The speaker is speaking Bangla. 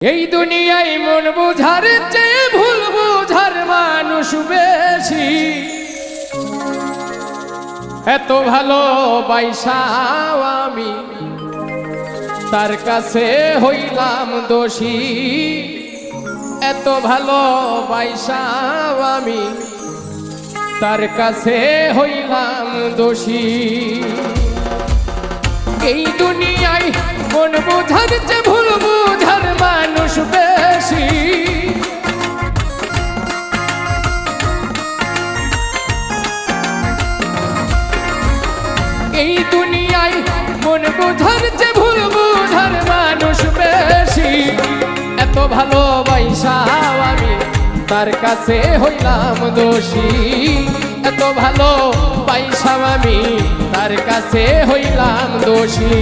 এই দুনিয়ায় মন বুঝার চেয়ে ভুল বুঝার মানুষ বেশি। এত ভালোবাসাও আমি তার কাছে হইলাম দোষী। এত ভালোবাসাও আমি তার কাছে হইলাম দোষী। এই দুনিয়ায় মন বুঝার চেয়ে ভুল বুঝার মানুষ বেশি। এই দুনিয়ায় মন বুঝার চেয়ে ভুল বুঝার মানুষ বেশি। এত ভালোবাসাও আমি তার কাছে হইলাম দোষী। এত ভালোবাসাও আমি তার কাছে হইলাম দোষী।